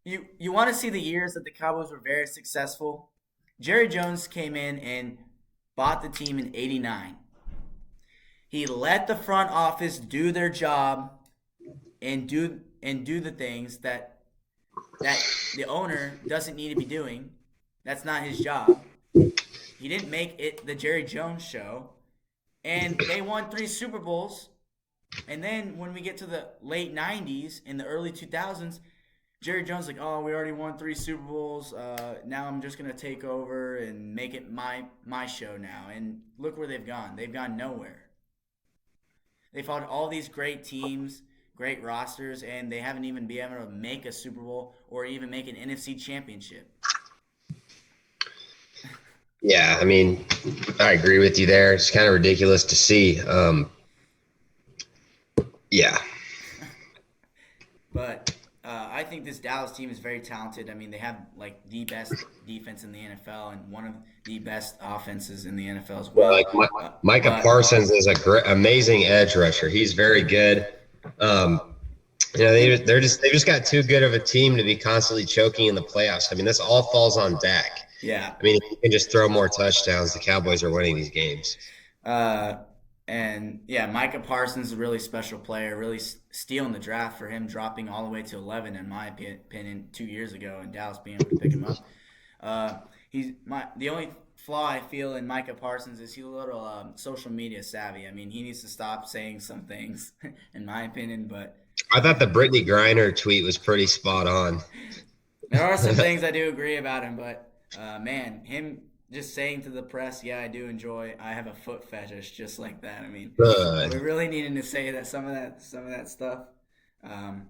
you want to see the years that the Cowboys were very successful. Jerry Jones came in and bought the team in '89. He let the front office do their job and do the things that the owner doesn't need to be doing. That's not his job. He didn't make it the Jerry Jones show, and they won 3 Super Bowls. And then when we get to the late '90s and the early 2000s, Jerry Jones like, oh, we already won 3 Super Bowls. Now I'm just gonna take over and make it my show now. And look where they've gone. They've gone nowhere. They fought all these great teams, great rosters, and they haven't even been able to make a Super Bowl or even make an NFC Championship. Yeah, I mean, I agree with you there. It's kind of ridiculous to see. Yeah, But I think this Dallas team is very talented. I mean, they have like the best defense in the NFL and one of the best offenses in the NFL as well, well. like Micah But Parsons is a great, amazing edge rusher. He's very good. Um, they've just got too good of a team to be constantly choking in the playoffs. I mean, this all falls on Dak. Yeah. I mean, if you can just throw more touchdowns, the Cowboys are winning these games. Uh, and yeah, Micah Parsons is a really special player, really stealing the draft for him dropping all the way to 11, in my opinion, 2 years ago, and Dallas being able to pick him up. The only flaw I feel in Micah Parsons is he's a little social media savvy. I mean, he needs to stop saying some things, in my opinion. But I thought the Brittany Griner tweet was pretty spot on. there are some things I do agree about him. But man, him just saying to the press, "Yeah, I have a foot fetish," just like that. I mean, are we Good. really needing to say that some of that stuff? Um,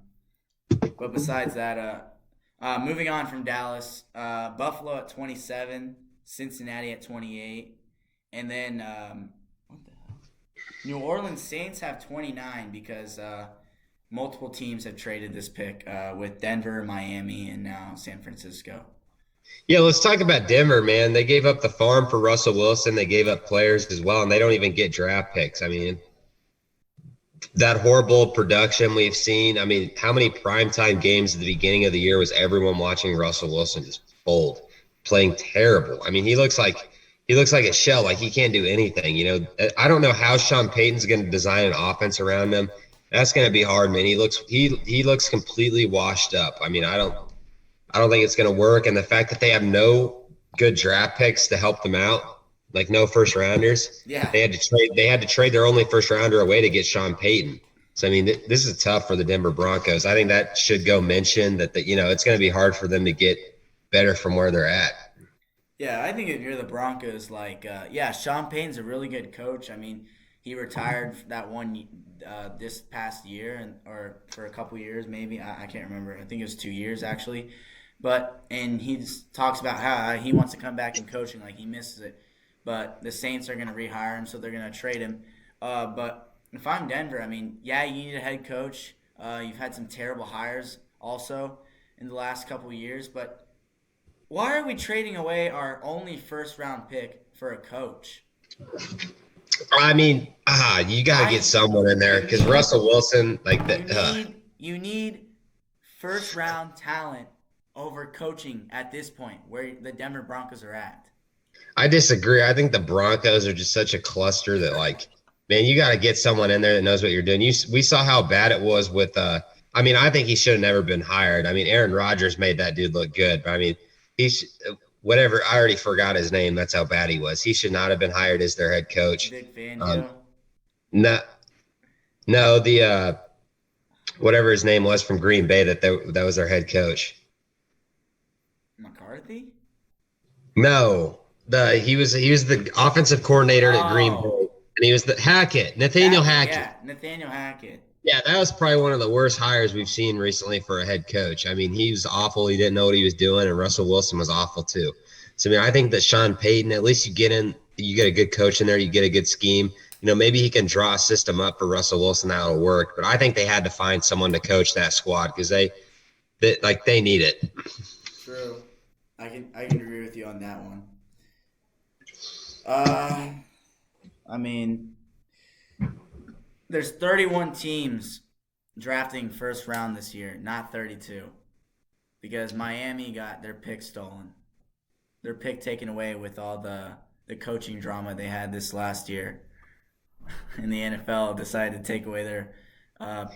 but besides that, moving on from Dallas, Buffalo at 27, Cincinnati at 28, and then what the hell? New Orleans Saints have 29 because multiple teams have traded this pick with Denver, Miami, and now San Francisco. Yeah, let's talk about Denver, man. They gave up the farm for Russell Wilson. They gave up players as well, and they don't even get draft picks. I mean, that horrible production we've seen. I mean, how many primetime games at the beginning of the year was everyone watching Russell Wilson just fold, playing terrible? I mean, he looks like a shell, like he can't do anything. I don't know how Sean Payton's going to design an offense around him. That's going to be hard, man. He looks completely washed up. I mean, I don't think it's going to work. And the fact that they have no good draft picks to help them out, like no first rounders, Yeah, they had to trade their only first rounder away to get Sean Payton. So I mean, this is tough for the Denver Broncos. I think that should go mentioned that it's going to be hard for them to get better from where they're at. yeah. I think if you're the Broncos, yeah, Sean Payton's a really good coach. I mean, he retired that one this past year, or for a couple years maybe. I can't remember. I think it was 2 years actually. And he talks about how he wants to come back in coaching, like he misses it. But the Saints are going to rehire him, so they're going to trade him. But if I'm Denver, I mean, yeah, you need a head coach. You've had some terrible hires also in the last couple of years, but why are we trading away our only first round pick for a coach? I mean, you got to get I someone in there you because need Russell Wilson, like you that. need first round talent over coaching at this point where the Denver Broncos are at. I disagree. I think the Broncos are just such a cluster that, like, man, you got to get someone in there that knows what you're doing. We saw how bad it was with. I mean, I think he should have never been hired. I mean, Aaron Rodgers made that dude look good, but I mean, he's whatever. I already forgot his name. That's how bad he was. He should not have been hired as their head coach. Vic Um, Fangio, no, no, the whatever his name was from Green Bay that was their head coach. McCarthy. No, he was the offensive coordinator at Green Bay, Oh, and he was the Nathaniel Hackett. Hackett. Yeah, Nathaniel Hackett. Yeah, that was probably one of the worst hires we've seen recently for a head coach. I mean, he was awful. He didn't know what he was doing, and Russell Wilson was awful too. So I mean, I think that Sean Payton, at least you get a good coach in there, you get a good scheme. Maybe he can draw a system up for Russell Wilson that'll work. But I think they had to find someone to coach that squad because they need it. True. I can agree with you on that one. Uh, I mean, there's 31 teams drafting first round this year, not 32, because Miami got their pick stolen, their pick taken away with all the coaching drama they had this last year, and the NFL decided to take away their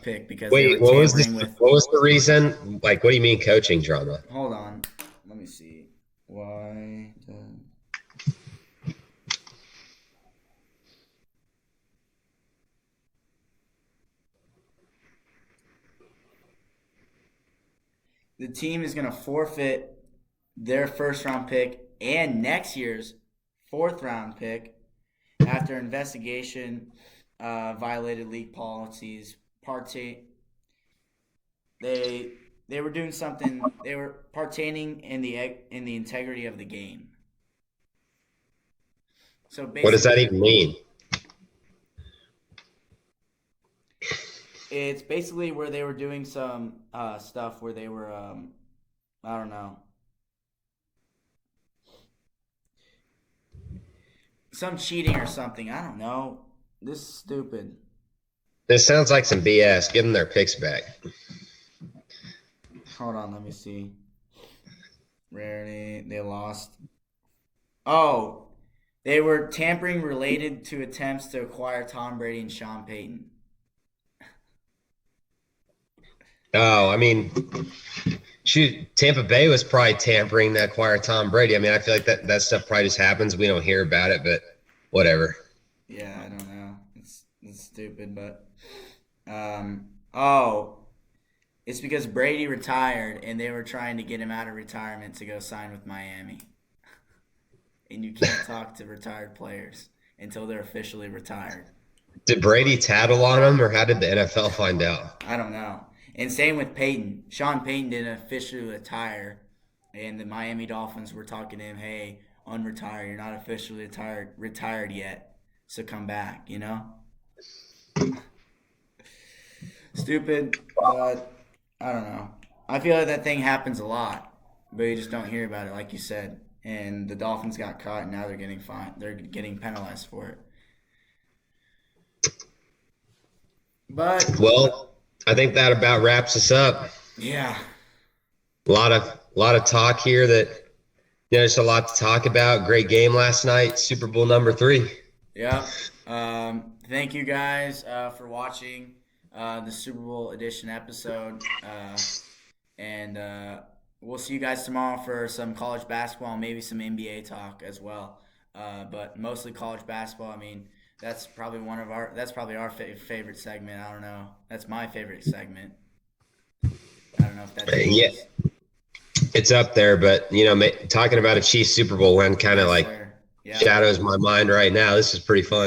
pick because they were Wait, what was this? tampering with. What was the reason? Like, what do you mean coaching drama? Hold on, let me see. Why? The team is going to forfeit their first round pick and next year's fourth round pick after investigation violated league policies. They they were doing something. They were partaining in the integrity of the game. So What does that basically, even mean? it's basically where they were doing some stuff where they were I don't know, some cheating or something. I don't know. This is stupid. This sounds like some BS. Give them their picks back. Hold on, let me see. Rarely they lost. Oh, they were tampering related to attempts to acquire Tom Brady and Sean Payton. Oh, I mean, shoot, Tampa Bay was probably tampering to acquire Tom Brady. I mean, I feel like that stuff probably just happens. We don't hear about it, but whatever. Yeah, I don't know. It's stupid, but oh, it's because Brady retired and they were trying to get him out of retirement to go sign with Miami. And you can't talk to retired players until they're officially retired. Did Brady tattle on him, or how did the NFL find out? I don't know. And same with Peyton. Sean Payton didn't officially retire, and the Miami Dolphins were talking to him, "Hey, unretire. You're not officially retired yet, so come back." You know, stupid, but I don't know. I feel like that thing happens a lot, but you just don't hear about it, like you said. And the Dolphins got caught, and now they're getting fined. They're getting penalized for it. But Well, I think that about wraps us up. yeah, A lot of talk here that there's a lot to talk about. Great game last night, Super Bowl number 3. yeah. Thank you guys for watching the Super Bowl edition episode, and we'll see you guys tomorrow for some college basketball, and maybe some NBA talk as well. But mostly college basketball. I mean, that's probably our favorite segment. I don't know. That's my favorite segment. I don't know if that's Yeah, yours. it's up there, but talking about a Chiefs Super Bowl win kind of Yes, like sir. Yeah. shadows my mind right now. This is pretty fun.